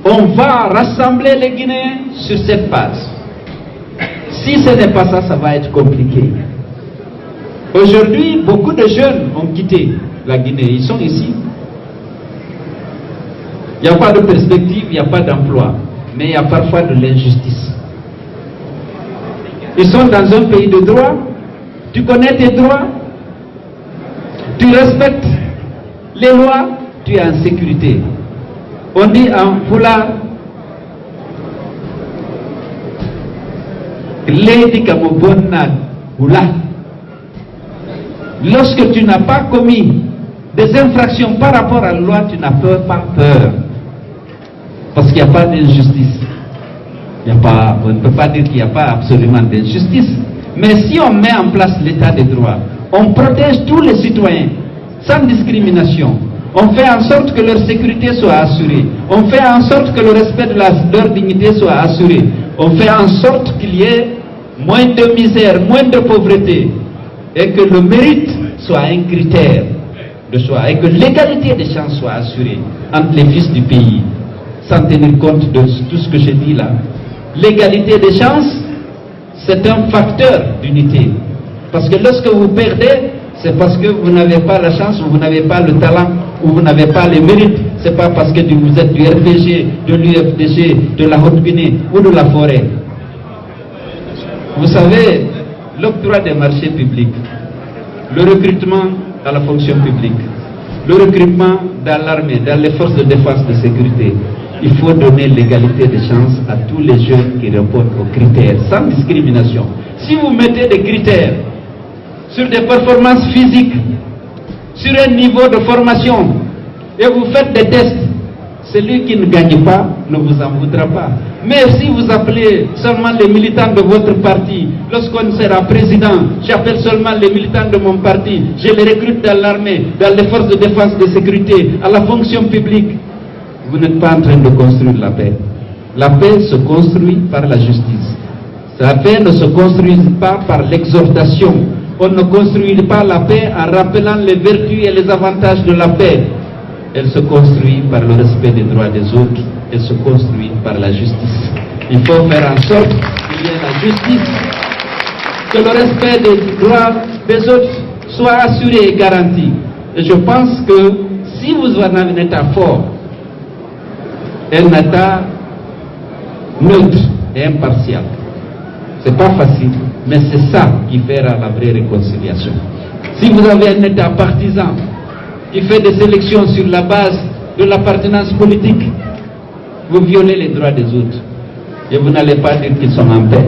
On va rassembler les Guinéens sur cette base. Si ce n'est pas ça, ça va être compliqué. Aujourd'hui, beaucoup de jeunes ont quitté la Guinée. Ils sont ici. Il n'y a pas de perspective, il n'y a pas d'emploi. Mais il y a parfois de l'injustice. Ils sont dans un pays de droit. Tu connais tes droits. Tu respectes les lois. Tu es en sécurité. On dit en Pulaar, lorsque tu n'as pas commis des infractions par rapport à la loi, tu n'as pas peur. Parce qu'il n'y a pas d'injustice. On ne peut pas dire qu'il n'y a pas absolument d'injustice. Mais si on met en place l'état de droit, on protège tous les citoyens sans discrimination. On fait en sorte que leur sécurité soit assurée. On fait en sorte que le respect de leur dignité soit assuré. On fait en sorte qu'il y ait moins de misère, moins de pauvreté. Et que le mérite soit un critère de choix. Et que l'égalité des chances soit assurée entre les fils du pays. Sans tenir compte de tout ce que j'ai dit là. L'égalité des chances, c'est un facteur d'unité. Parce que lorsque vous perdez, c'est parce que vous n'avez pas la chance, ou vous n'avez pas le talent, ou vous n'avez pas les mérites. C'est pas parce que vous êtes du RPG, de l'UFDG, de la Haute-Guinée ou de la forêt. Vous savez, l'octroi des marchés publics, le recrutement dans la fonction publique, le recrutement dans l'armée, dans les forces de défense et de sécurité, il faut donner l'égalité des chances à tous les jeunes qui répondent aux critères, sans discrimination. Si vous mettez des critères sur des performances physiques, sur un niveau de formation, et vous faites des tests, celui qui ne gagne pas ne vous en voudra pas. Mais si vous appelez seulement les militants de votre parti, lorsqu'on sera président, j'appelle seulement les militants de mon parti, je les recrute dans l'armée, dans les forces de défense et de sécurité, à la fonction publique, vous n'êtes pas en train de construire la paix. La paix se construit par la justice. La paix ne se construit pas par l'exhortation. On ne construit pas la paix en rappelant les vertus et les avantages de la paix. Elle se construit par le respect des droits des autres. Elle se construit par la justice. Il faut faire en sorte qu'il y ait la justice, que le respect des droits des autres soit assuré et garanti. Et je pense que si vous avez un État fort, un État neutre et impartial, c'est pas facile, mais c'est ça qui fera la vraie réconciliation. Si vous avez un État partisan qui fait des élections sur la base de l'appartenance politique, vous violez les droits des autres et vous n'allez pas dire qu'ils sont en paix.